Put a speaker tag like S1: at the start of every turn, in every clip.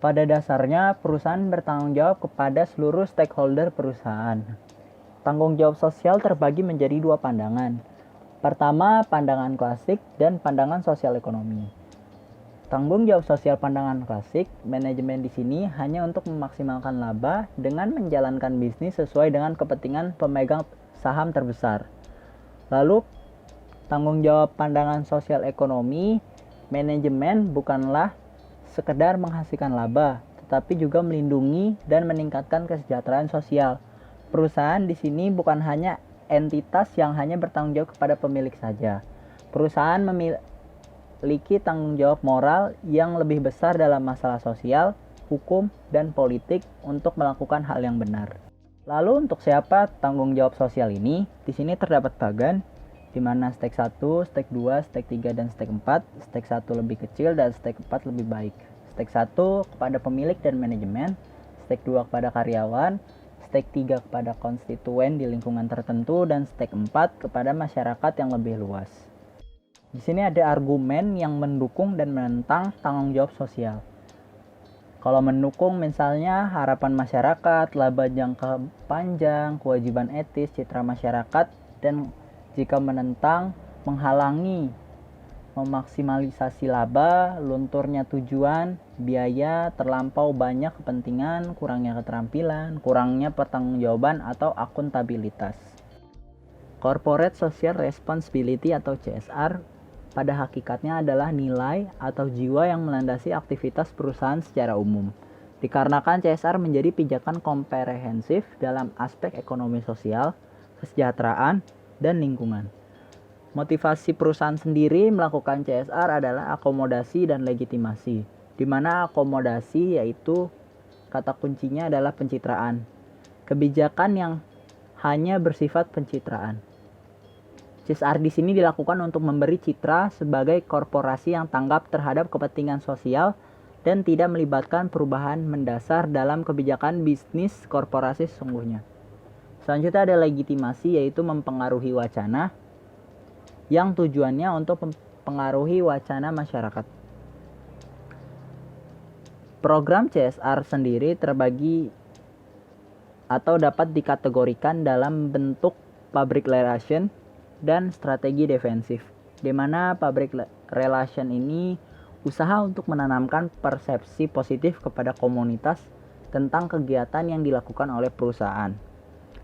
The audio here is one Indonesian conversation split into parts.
S1: Pada dasarnya, perusahaan bertanggung jawab kepada seluruh stakeholder perusahaan. Tanggung jawab sosial terbagi menjadi dua pandangan. Pertama, pandangan klasik dan pandangan sosial ekonomi. Tanggung jawab sosial pandangan klasik, manajemen di sini hanya untuk memaksimalkan laba dengan menjalankan bisnis sesuai dengan kepentingan pemegang saham terbesar. Lalu, tanggung jawab pandangan sosial ekonomi, manajemen bukanlah sekedar menghasilkan laba, tetapi juga melindungi dan meningkatkan kesejahteraan sosial. Perusahaan di sini bukan hanya entitas yang hanya bertanggung jawab kepada pemilik saja. Perusahaan memiliki tanggung jawab moral yang lebih besar dalam masalah sosial, hukum, dan politik untuk melakukan hal yang benar. Lalu untuk siapa tanggung jawab sosial ini? Di sini terdapat bagan di mana stake 1, stake 2, stake 3, dan stake 4. Stake 1 lebih kecil dan stake 4 lebih baik. Stake 1 kepada pemilik dan manajemen, stake 2 kepada karyawan, stake 3 kepada konstituen di lingkungan tertentu, dan stake 4 kepada masyarakat yang lebih luas. Di sini ada argumen yang mendukung dan menentang tanggung jawab sosial. Kalau mendukung misalnya harapan masyarakat, laba jangka panjang, kewajiban etis, citra masyarakat, dan jika menentang, menghalangi memaksimalisasi laba, lunturnya tujuan, biaya, terlampau banyak kepentingan, kurangnya keterampilan, kurangnya pertanggungjawaban atau akuntabilitas. Corporate Social Responsibility atau CSR pada hakikatnya adalah nilai atau jiwa yang melandasi aktivitas perusahaan secara umum. Dikarenakan CSR menjadi pijakan komprehensif dalam aspek ekonomi sosial, kesejahteraan, dan lingkungan. Motivasi perusahaan sendiri melakukan CSR adalah akomodasi dan legitimasi, di mana akomodasi yaitu kata kuncinya adalah pencitraan. Kebijakan yang hanya bersifat pencitraan. CSR di sini dilakukan untuk memberi citra sebagai korporasi yang tanggap terhadap kepentingan sosial dan tidak melibatkan perubahan mendasar dalam kebijakan bisnis korporasi sesungguhnya. Selanjutnya ada legitimasi, yaitu mempengaruhi wacana yang tujuannya untuk mempengaruhi wacana masyarakat. Program CSR sendiri terbagi atau dapat dikategorikan dalam bentuk public relation dan strategi defensif, di mana public relation ini usaha untuk menanamkan persepsi positif kepada komunitas tentang kegiatan yang dilakukan oleh perusahaan.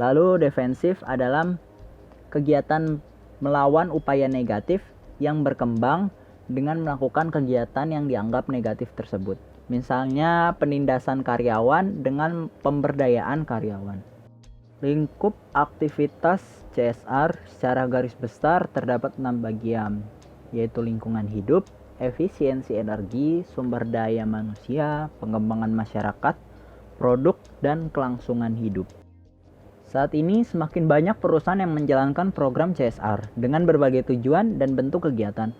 S1: Lalu defensif adalah kegiatan melawan upaya negatif yang berkembang dengan melakukan kegiatan yang dianggap negatif tersebut. Misalnya penindasan karyawan dengan pemberdayaan karyawan. Lingkup aktivitas CSR secara garis besar terdapat 6 bagian, yaitu lingkungan hidup, efisiensi energi, sumber daya manusia, pengembangan masyarakat, produk, dan kelangsungan hidup. Saat ini semakin banyak perusahaan yang menjalankan program CSR dengan berbagai tujuan dan bentuk kegiatan.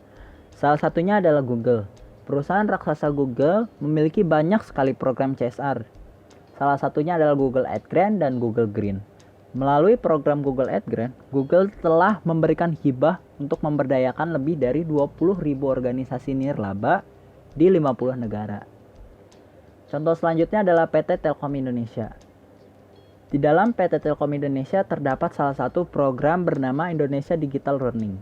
S1: Salah satunya adalah Google. Perusahaan raksasa Google memiliki banyak sekali program CSR. Salah satunya adalah Google AdGrant dan Google Green. Melalui program Google AdGrant, Google telah memberikan hibah untuk memberdayakan lebih dari 20.000 organisasi nirlaba di 50 negara. Contoh selanjutnya adalah PT Telkom Indonesia. Di dalam PT Telkom Indonesia terdapat salah satu program bernama Indonesia Digital Learning,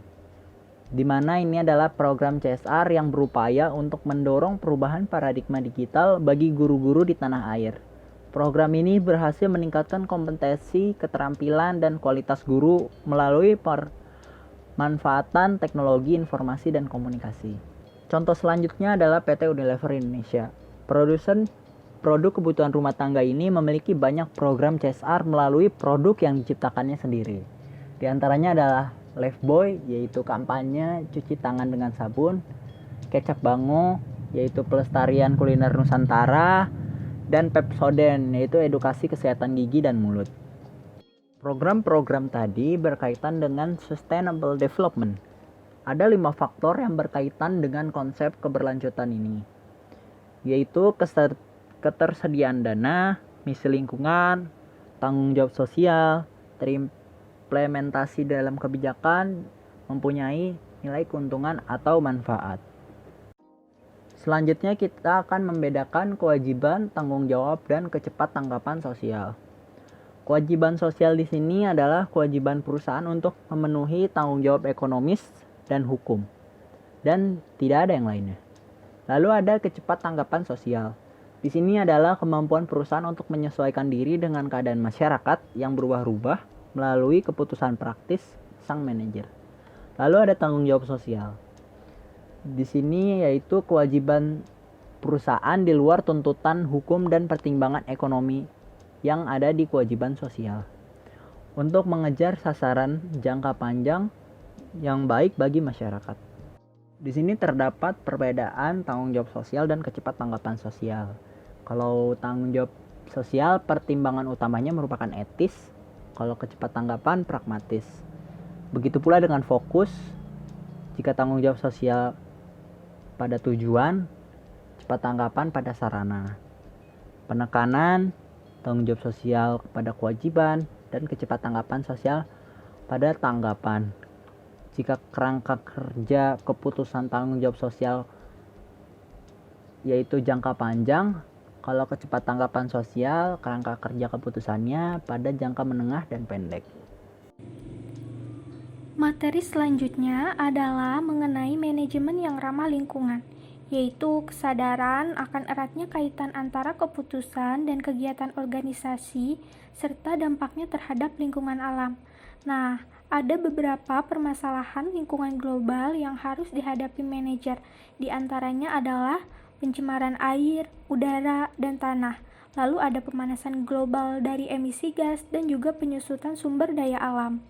S1: di mana ini adalah program CSR yang berupaya untuk mendorong perubahan paradigma digital bagi guru-guru di tanah air. Program ini berhasil meningkatkan kompetensi, keterampilan, dan kualitas guru melalui pemanfaatan teknologi informasi dan komunikasi. Contoh selanjutnya adalah PT Unilever Indonesia. Produsen produk kebutuhan rumah tangga ini memiliki banyak program CSR melalui produk yang diciptakannya sendiri. Di antaranya adalah Lifebuoy, yaitu kampanye cuci tangan dengan sabun, Kecap Bango, yaitu pelestarian kuliner Nusantara, dan Pepsodent, yaitu edukasi kesehatan gigi dan mulut. Program-program tadi berkaitan dengan sustainable development. Ada 5 faktor yang berkaitan dengan konsep keberlanjutan ini, yaitu ketersediaan dana, misi lingkungan, tanggung jawab sosial, implementasi dalam kebijakan mempunyai nilai keuntungan atau manfaat. Selanjutnya kita akan membedakan kewajiban, tanggung jawab, dan kecepat tanggapan sosial. Kewajiban sosial di sini adalah kewajiban perusahaan untuk memenuhi tanggung jawab ekonomis dan hukum, dan tidak ada yang lainnya. Lalu ada kecepat tanggapan sosial. Di sini adalah kemampuan perusahaan untuk menyesuaikan diri dengan keadaan masyarakat yang berubah-ubah melalui keputusan praktis sang manajer. Lalu ada tanggung jawab sosial. Di sini yaitu kewajiban perusahaan di luar tuntutan hukum dan pertimbangan ekonomi yang ada di kewajiban sosial untuk mengejar sasaran jangka panjang yang baik bagi masyarakat. Di sini terdapat perbedaan tanggung jawab sosial dan kecepat tanggapan sosial. Kalau tanggung jawab sosial, pertimbangan utamanya merupakan etis. Kalau kecepat tanggapan, pragmatis. Begitu pula dengan fokus. Jika tanggung jawab sosial pada tujuan, cepat tanggapan pada sarana. Penekanan, tanggung jawab sosial pada kewajiban, dan kecepat tanggapan sosial pada tanggapan. Jika kerangka kerja keputusan tanggung jawab sosial yaitu jangka panjang, kalau kecepat tanggapan sosial, kerangka kerja keputusannya pada jangka menengah dan pendek.
S2: Materi selanjutnya adalah mengenai manajemen yang ramah lingkungan, yaitu kesadaran akan eratnya kaitan antara keputusan dan kegiatan organisasi serta dampaknya terhadap lingkungan alam. Nah, ada beberapa permasalahan lingkungan global yang harus dihadapi manajer. Di antaranya adalah pencemaran air, udara, dan tanah. Lalu ada pemanasan global dari emisi gas dan juga penyusutan sumber daya alam.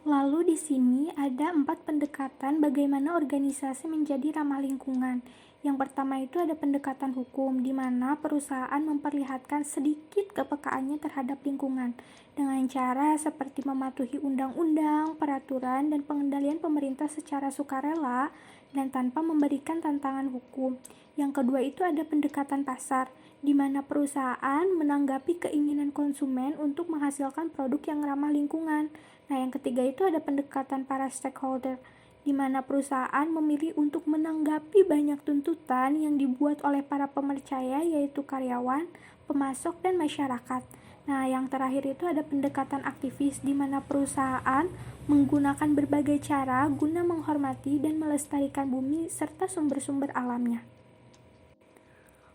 S2: Lalu di sini ada 4 pendekatan bagaimana organisasi menjadi ramah lingkungan. Yang pertama itu ada pendekatan hukum, di mana perusahaan memperlihatkan sedikit kepekaannya terhadap lingkungan dengan cara seperti mematuhi undang-undang, peraturan, dan pengendalian pemerintah secara sukarela dan tanpa memberikan tantangan hukum. Yang kedua itu ada pendekatan pasar, di mana perusahaan menanggapi keinginan konsumen untuk menghasilkan produk yang ramah lingkungan. Nah, yang ketiga itu ada pendekatan para stakeholder, di mana perusahaan memilih untuk menanggapi banyak tuntutan yang dibuat oleh para pemercaya, yaitu karyawan, pemasok, dan masyarakat. Nah, yang terakhir itu ada pendekatan aktivis, di mana perusahaan menggunakan berbagai cara guna menghormati dan melestarikan bumi serta sumber-sumber alamnya.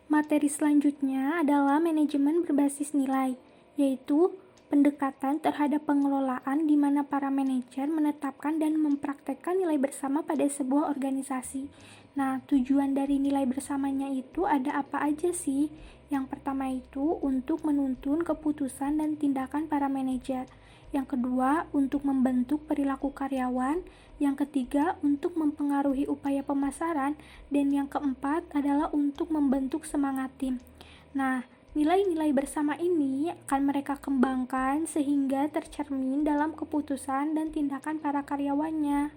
S2: Materi selanjutnya adalah manajemen berbasis nilai, yaitu pendekatan terhadap pengelolaan di mana para manajer menetapkan dan mempraktekkan nilai bersama pada sebuah organisasi. Nah, tujuan dari nilai bersamanya itu ada apa aja sih? Yang pertama itu untuk menuntun keputusan dan tindakan para manajer. Yang kedua, untuk membentuk perilaku karyawan. Yang ketiga, untuk mempengaruhi upaya pemasaran. Dan yang keempat adalah untuk membentuk semangat tim. Nah, nilai-nilai bersama ini akan mereka kembangkan sehingga tercermin dalam keputusan dan tindakan para karyawannya.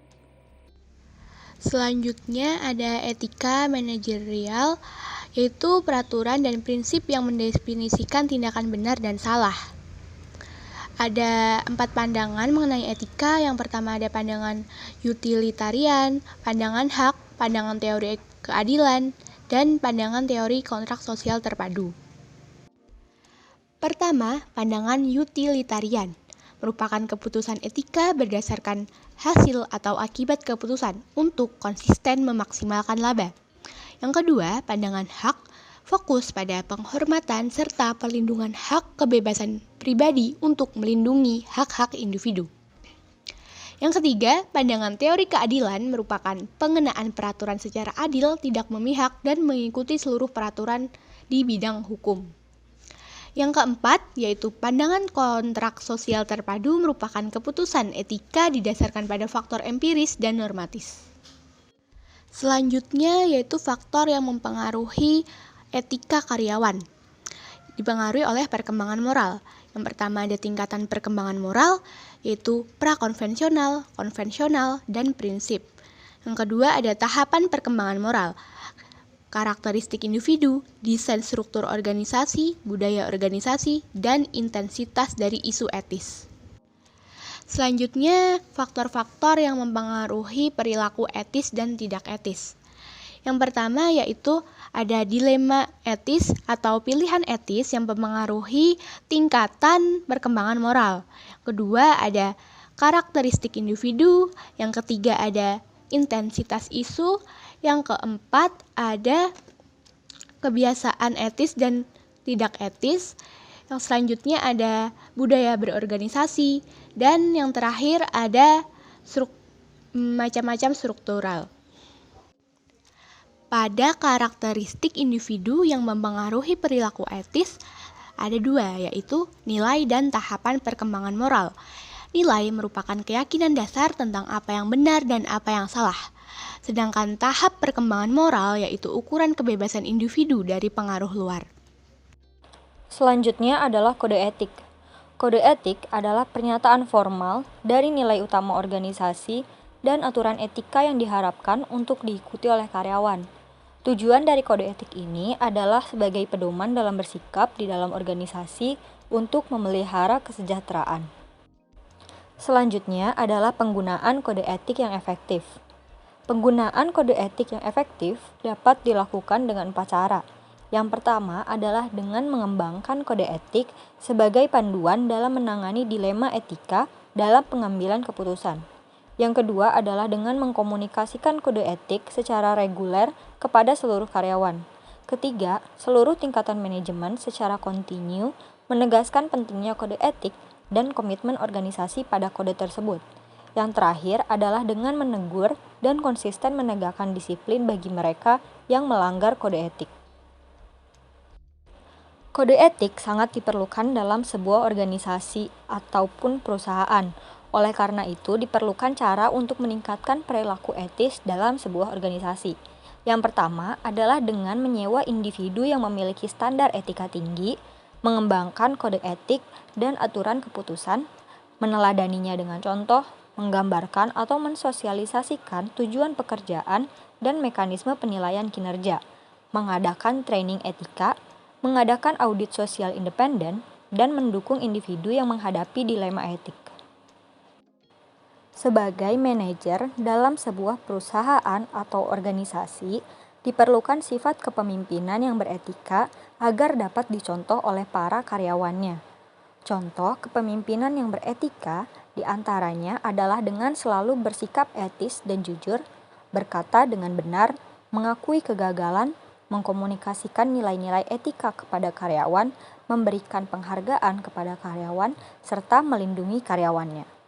S3: Selanjutnya ada etika manajerial, yaitu peraturan dan prinsip yang mendefinisikan tindakan benar dan salah. Ada 4 pandangan mengenai etika. Yang pertama ada pandangan utilitarian, pandangan hak, pandangan teori keadilan, dan pandangan teori kontrak sosial terpadu. Pertama, pandangan utilitarian merupakan keputusan etika berdasarkan hasil atau akibat keputusan untuk konsisten memaksimalkan laba. Yang kedua, pandangan hak fokus pada penghormatan serta perlindungan hak kebebasan pribadi untuk melindungi hak-hak individu. Yang ketiga, pandangan teori keadilan merupakan pengenaan peraturan secara adil, tidak memihak, dan mengikuti seluruh peraturan di bidang hukum. Yang keempat, yaitu pandangan kontrak sosial terpadu merupakan keputusan etika didasarkan pada faktor empiris dan normatif. Selanjutnya, yaitu faktor yang mempengaruhi etika karyawan, dipengaruhi oleh perkembangan moral. Yang pertama ada tingkatan perkembangan moral, yaitu prakonvensional, konvensional, dan prinsip. Yang kedua ada tahapan perkembangan moral, karakteristik individu, desain struktur organisasi, budaya organisasi, dan intensitas dari isu etis. Selanjutnya, faktor-faktor yang mempengaruhi perilaku etis dan tidak etis. Yang pertama yaitu ada dilema etis atau pilihan etis yang mempengaruhi tingkatan perkembangan moral. Kedua ada karakteristik individu, yang ketiga ada intensitas isu, yang keempat ada kebiasaan etis dan tidak etis, yang selanjutnya ada budaya berorganisasi, dan yang terakhir ada macam-macam struktural. Pada karakteristik individu yang mempengaruhi perilaku etis, ada dua, yaitu nilai dan tahapan perkembangan moral. Nilai merupakan keyakinan dasar tentang apa yang benar dan apa yang salah. Sedangkan tahap perkembangan moral yaitu ukuran kebebasan individu dari pengaruh luar.
S4: Selanjutnya adalah kode etik. Kode etik adalah pernyataan formal dari nilai utama organisasi dan aturan etika yang diharapkan untuk diikuti oleh karyawan. Tujuan dari kode etik ini adalah sebagai pedoman dalam bersikap di dalam organisasi untuk memelihara kesejahteraan. Selanjutnya adalah penggunaan kode etik yang efektif. Penggunaan kode etik yang efektif dapat dilakukan dengan 4 cara. Yang pertama adalah dengan mengembangkan kode etik sebagai panduan dalam menangani dilema etika dalam pengambilan keputusan. Yang kedua adalah dengan mengkomunikasikan kode etik secara reguler kepada seluruh karyawan. Ketiga, seluruh tingkatan manajemen secara kontinu menegaskan pentingnya kode etik dan komitmen organisasi pada kode tersebut. Yang terakhir adalah dengan menegur dan konsisten menegakkan disiplin bagi mereka yang melanggar kode etik. Kode etik sangat diperlukan dalam sebuah organisasi ataupun perusahaan. Oleh karena itu, diperlukan cara untuk meningkatkan perilaku etis dalam sebuah organisasi. Yang pertama adalah dengan menyewa individu yang memiliki standar etika tinggi, mengembangkan kode etik dan aturan keputusan, meneladaninya dengan contoh, menggambarkan atau mensosialisasikan tujuan pekerjaan dan mekanisme penilaian kinerja, mengadakan training etika, mengadakan audit sosial independen, dan mendukung individu yang menghadapi dilema etik. Sebagai manajer dalam sebuah perusahaan atau organisasi, diperlukan sifat kepemimpinan yang beretika agar dapat dicontoh oleh para karyawannya. Contoh kepemimpinan yang beretika diantaranya adalah dengan selalu bersikap etis dan jujur, berkata dengan benar, mengakui kegagalan, mengkomunikasikan nilai-nilai etika kepada karyawan, memberikan penghargaan kepada karyawan, serta melindungi karyawannya.